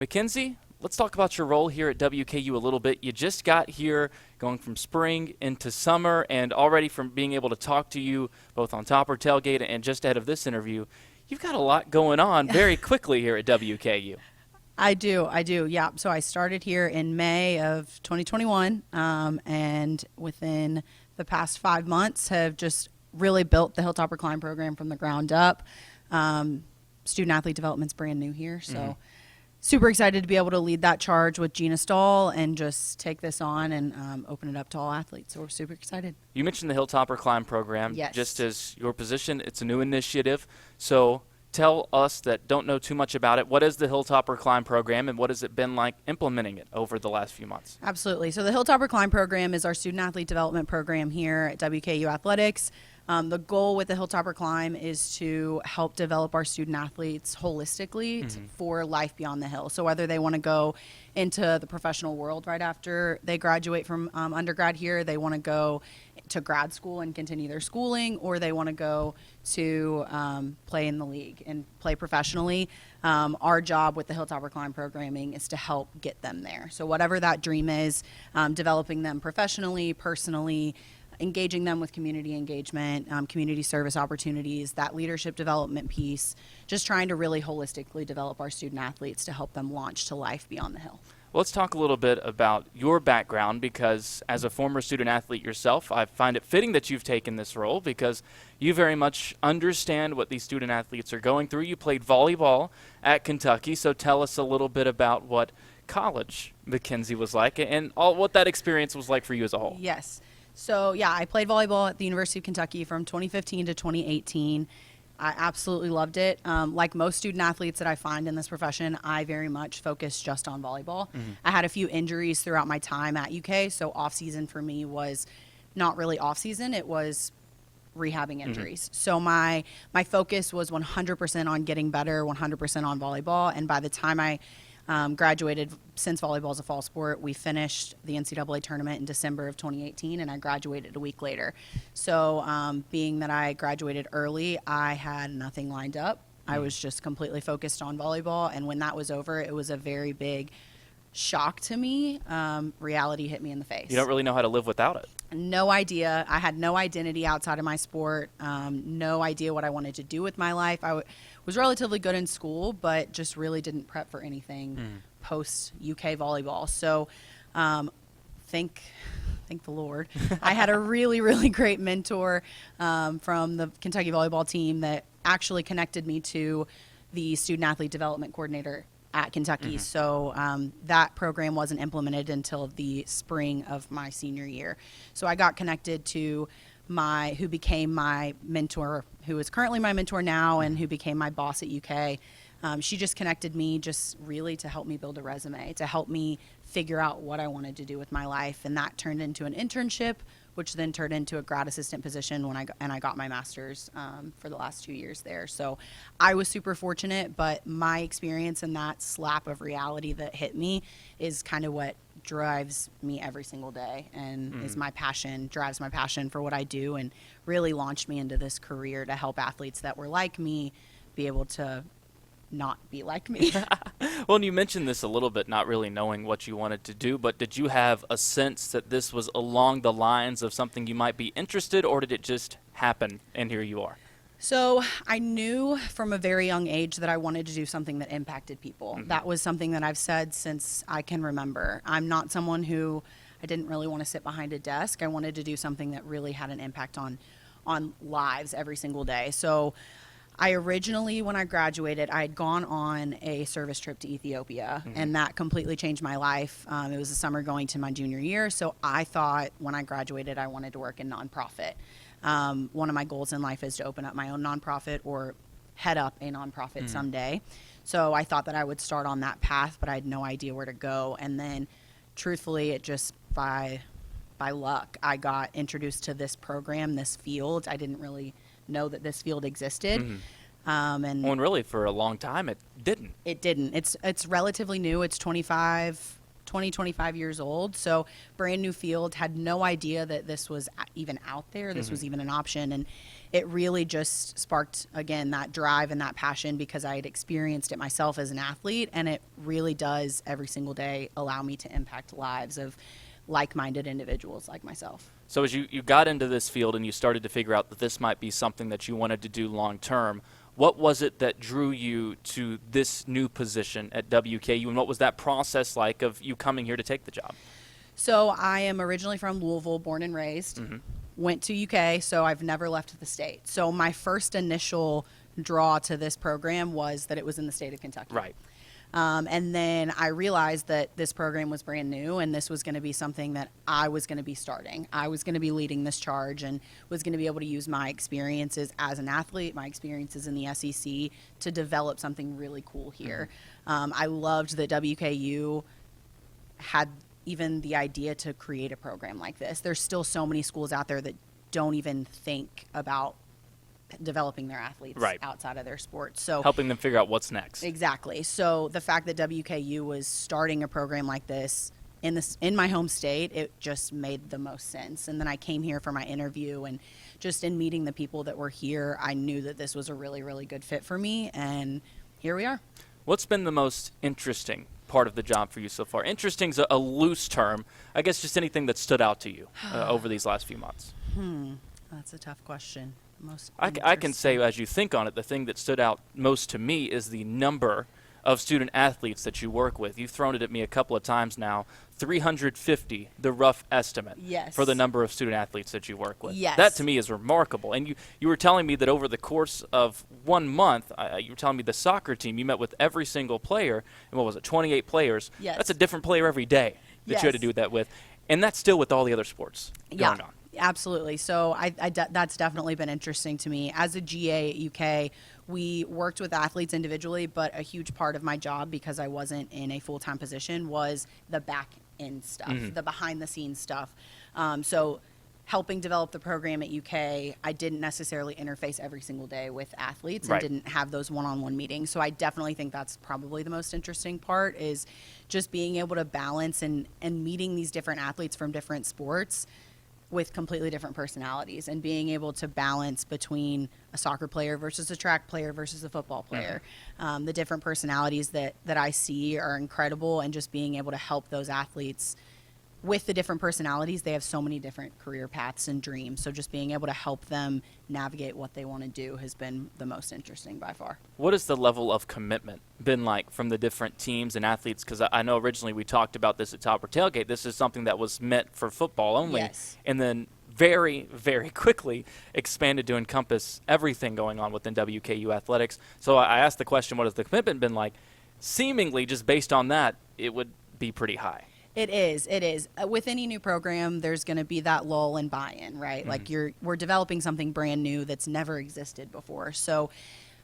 McKenzie, let's talk about your role here at WKU a little bit. You just got here going from spring into summer, and already from being able to talk to you both on Topper Tailgate and just ahead of this interview, you've got a lot going on very quickly here at WKU. I do. Yeah. So I started here in May of 2021, and within the past 5 months have just really built the Hilltopper Climb program from the ground up. Student athlete development's brand new here, so super excited to be able to lead that charge with Gina Stahl and just take this on and open it up to all athletes. So we're super excited. You mentioned the Hilltopper Climb program. Yes. Just as your position, it's a new initiative. So tell us that don't know too much about it. What is the Hilltopper Climb program, and what has it been like implementing it over the last few months? Absolutely. So the Hilltopper Climb program is our student athlete development program here at WKU Athletics. The goal with the Hilltopper Climb is to help develop our student athletes holistically for life beyond the hill. So whether they want to go into the professional world right after they graduate from undergrad here, they want to go to grad school and continue their schooling, or they want to go to play in the league and play professionally. Our job with the Hilltopper Climb programming is to help get them there. So whatever that dream is, developing them professionally, personally, engaging them with community engagement, community service opportunities, that leadership development piece, just trying to really holistically develop our student athletes to help them launch to life beyond the hill. Well, let's talk a little bit about your background, because as a former student athlete yourself, I find it fitting that you've taken this role because you very much understand what these student athletes are going through. You played volleyball at Kentucky, so tell us a little bit about what college McKenzie was like and what that experience was like for you as a whole. Yes. So, yeah, I played volleyball at the University of Kentucky from 2015 to 2018. I absolutely loved it. Like most student athletes that I find in this profession, I very much focus just on volleyball. I had a few injuries throughout my time at UK, so off-season for me was not really off-season. It was rehabbing injuries. So my focus was 100% on getting better, 100% on volleyball, and by the time I graduated, since volleyball is a fall sport, we finished the NCAA tournament in December of 2018, and I graduated a week later. So being that I graduated early, I had nothing lined up. I was just completely focused on volleyball, and when that was over, it was a very big shock to me. Reality hit me in the face. You don't really know how to live without it. No idea. I had no identity outside of my sport, no idea what I wanted to do with my life. I was relatively good in school, but just really didn't prep for anything post UK volleyball. So thank the Lord. I had a really, really great mentor from the Kentucky volleyball team that actually connected me to the student athlete development coordinator at Kentucky. So that program wasn't implemented until the spring of my senior year. So I got connected to who became my mentor, who is currently my mentor now and who became my boss at UK. She just connected me just really to help me build a resume, to help me figure out what I wanted to do with my life. And that turned into an internship, which then turned into a grad assistant position when I got my master's for the last 2 years there. So I was super fortunate, but my experience and that slap of reality that hit me is kind of what drives me every single day and is my passion, drives my passion for what I do, and really launched me into this career to help athletes that were like me be able to not be like me. Well, and you mentioned this a little bit, not really knowing what you wanted to do, but did you have a sense that this was along the lines of something you might be interested, or did it just happen and here you are? So I knew from a very young age that I wanted to do something that impacted people. That was something that I've said since I can remember. I'm not someone who, I didn't really want to sit behind a desk. I wanted to do something that really had an impact on lives every single day. So I originally, when I graduated, I had gone on a service trip to Ethiopia, and that completely changed my life. It was the summer going to my junior year, so I thought when I graduated I wanted to work in nonprofit. One of my goals in life is to open up my own nonprofit or head up a nonprofit someday. So I thought that I would start on that path, but I had no idea where to go. And then, truthfully, it just by luck, I got introduced to this program, this field. I didn't really know that this field existed. And really for a long time it didn't. It didn't. It's relatively new. It's 25 25 years old. So brand new field, had no idea that this was even out there. This was even an option. And it really just sparked, again, that drive and that passion because I had experienced it myself as an athlete. And it really does every single day allow me to impact lives of like-minded individuals like myself. So as you got into this field and you started to figure out that this might be something that you wanted to do long term, what was it that drew you to this new position at WKU, and what was that process like of you coming here to take the job? So I am originally from Louisville, born and raised, went to UK, so I've never left the state. So my first initial draw to this program was that it was in the state of Kentucky. Right. And then I realized that this program was brand new and this was going to be something that I was going to be starting. I was going to be leading this charge and was going to be able to use my experiences as an athlete, my experiences in the SEC to develop something really cool here. I loved that WKU had even the idea to create a program like this. There's still so many schools out there that don't even think about developing their athletes outside of their sport. So helping them figure out what's next. Exactly. So the fact that WKU was starting a program like this in my home state, it just made the most sense. And then I came here for my interview, and just in meeting the people that were here, I knew that this was a really, really good fit for me, and here we are. What's been the most interesting part of the job for you so far? Interesting's a loose term. I guess just anything that stood out to you over these last few months. That's a tough question. I can say, as you think on it, the thing that stood out most to me is the number of student athletes that you work with. You've thrown it at me a couple of times now. 350, the rough estimate for the number of student athletes that you work with. Yes. That to me is remarkable. And you were telling me that over the course of 1 month, you were telling me the soccer team, you met with every single player, and what was it, 28 players? Yes. That's a different player every day that you had to do that with. And that's still with all the other sports going on. Absolutely. So that's definitely been interesting to me. As a GA at UK, we worked with athletes individually, but a huge part of my job, because I wasn't in a full-time position, was the back-end stuff, the behind-the-scenes stuff. So helping develop the program at UK, I didn't necessarily interface every single day with athletes and didn't have those one-on-one meetings. So I definitely think that's probably the most interesting part, is just being able to balance and meeting these different athletes from different sports with completely different personalities, and being able to balance between a soccer player versus a track player versus a football player. The different personalities that I see are incredible, and just being able to help those athletes with the different personalities. They have so many different career paths and dreams, so just being able to help them navigate what they want to do has been the most interesting by far. What has the level of commitment been like from the different teams and athletes? Because I know originally we talked about this at Topper Tailgate. This is something that was meant for football only, and then very, very quickly expanded to encompass everything going on within WKU athletics. So I asked the question, what has the commitment been like? Seemingly, just based on that, it would be pretty high. It is. With any new program, there's going to be that lull in buy-in, right? Like we're developing something brand new that's never existed before. So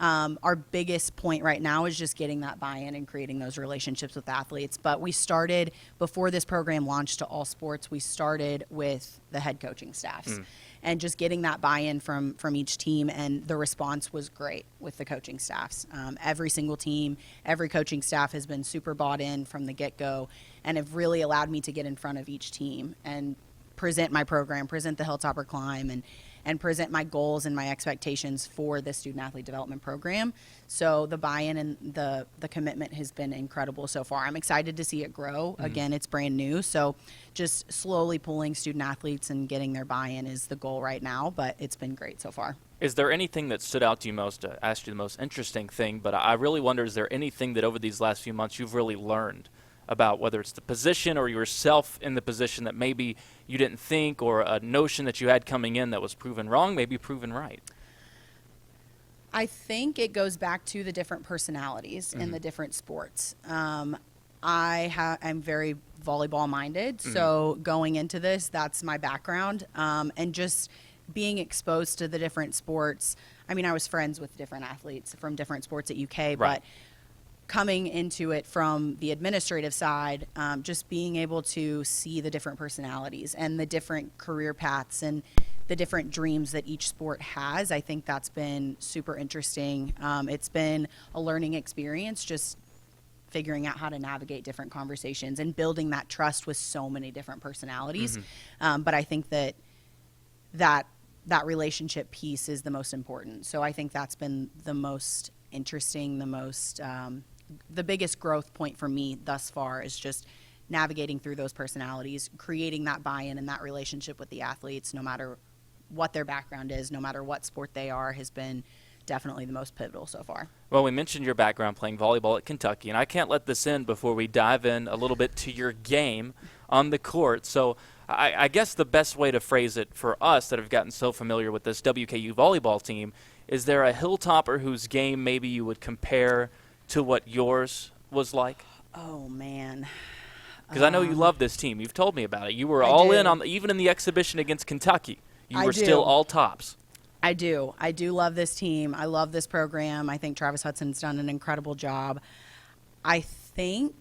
our biggest point right now is just getting that buy-in and creating those relationships with athletes. But we started, before this program launched to all sports, we started with the head coaching staffs. And just getting that buy-in from each team, and the response was great with the coaching staffs. Every single team, every coaching staff has been super bought in from the get-go, and have really allowed me to get in front of each team and present my program, present the Hilltopper Climb, and present my goals and my expectations for the student athlete development program. So the buy-in and the commitment has been incredible so far. I'm excited to see it grow. Again, it's brand new, so just slowly pulling student athletes and getting their buy-in is the goal right now, but it's been great so far. Is there anything that stood out to you most? I asked you the most interesting thing, but I really wonder, is there anything that over these last few months you've really learned about, whether it's the position or yourself in the position that maybe you didn't think, or a notion that you had coming in that was proven wrong, maybe proven right? I think it goes back to the different personalities in the different sports. I'm very volleyball minded, so going into this, that's my background, and just being exposed to the different sports. I mean, I was friends with different athletes from different sports at UK, but coming into it from the administrative side, just being able to see the different personalities and the different career paths and the different dreams that each sport has, I think that's been super interesting. It's been a learning experience, just figuring out how to navigate different conversations and building that trust with so many different personalities. But I think that relationship piece is the most important. So I think that's been the most interesting, the biggest growth point for me thus far is just navigating through those personalities, creating that buy-in and that relationship with the athletes, no matter what their background is, no matter what sport they are, has been definitely the most pivotal so far. Well, we mentioned your background playing volleyball at Kentucky, and I can't let this in before we dive in a little bit to your game on the court. So I guess the best way to phrase it for us that have gotten so familiar with this WKU volleyball team, is there a Hilltopper whose game maybe you would compare to what yours was like? Oh, man. Because I know you love this team. You've told me about it. You were all in on even in the exhibition against Kentucky. You were still all tops. I do love this team. I love this program. I think Travis Hudson's done an incredible job. I think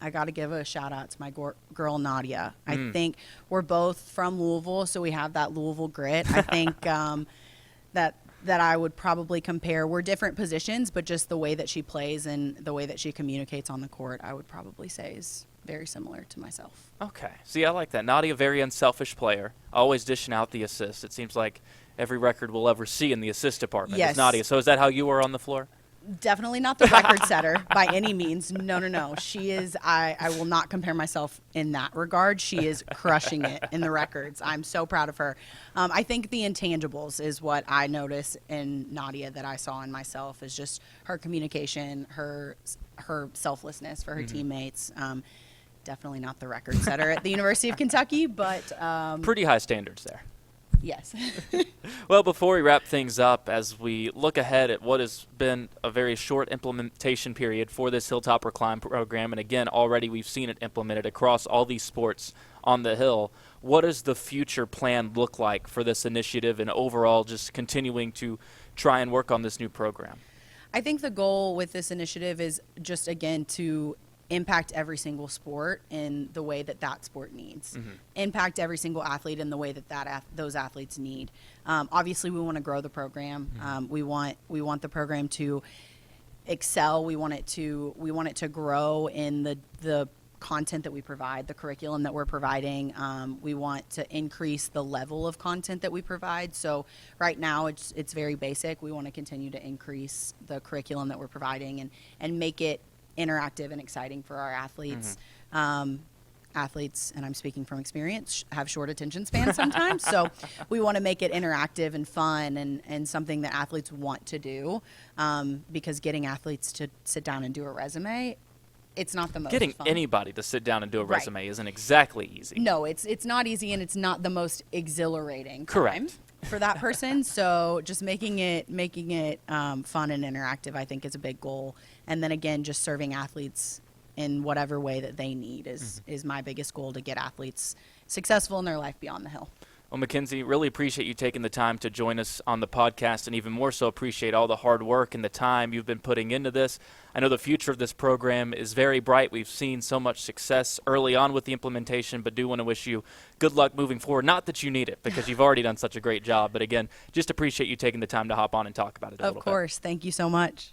I got to give a shout out to my girl Nadia. I think we're both from Louisville, so we have that Louisville grit. I think that I would probably compare. We're different positions, but just the way that she plays and the way that she communicates on the court, I would probably say is very similar to myself. Okay. See, I like that. Nadia, very unselfish player, always dishing out the assists. It seems like every record we'll ever see in the assist department is Nadia. So is that how you were on the floor? Definitely not the record setter by any means. No. She is, I will not compare myself in that regard. She is crushing it in the records. I'm so proud of her. I think the intangibles is what I notice in Nadia that I saw in myself, is just her communication, her selflessness for her teammates. Definitely not the record setter at the University of Kentucky, but pretty high standards there. Yes. Well, before we wrap things up, as we look ahead at what has been a very short implementation period for this Hilltopper Climb program, and again, already we've seen it implemented across all these sports on the Hill, what does the future plan look like for this initiative and overall just continuing to try and work on this new program? I think the goal with this initiative is just, again, to impact every single sport in the way that sport needs. Impact every single athlete in the way that those athletes need. Obviously, we want to grow the program. We want the program to excel. We want it to grow in the content that we provide, the curriculum that we're providing. We want to increase the level of content that we provide. So right now it's very basic. We want to continue to increase the curriculum that we're providing and make it interactive and exciting for our athletes. Athletes, and I'm speaking from experience, have short attention spans sometimes. So we want to make it interactive and fun and something that athletes want to do, because getting athletes to sit down and do a resume, it's not the most Getting fun. Anybody to sit down and do a resume isn't exactly easy. No, it's not easy, and it's not the most exhilarating time for that person. So just making it fun and interactive, I think, is a big goal. And then again, just serving athletes in whatever way that they need is my biggest goal, to get athletes successful in their life beyond the Hill. Well, McKenzie, really appreciate you taking the time to join us on the podcast, and even more so appreciate all the hard work and the time you've been putting into this. I know the future of this program is very bright. We've seen so much success early on with the implementation, but do want to wish you good luck moving forward. Not that you need it, because you've already done such a great job, but again, just appreciate you taking the time to hop on and talk about it a little bit. Of course. Thank you so much.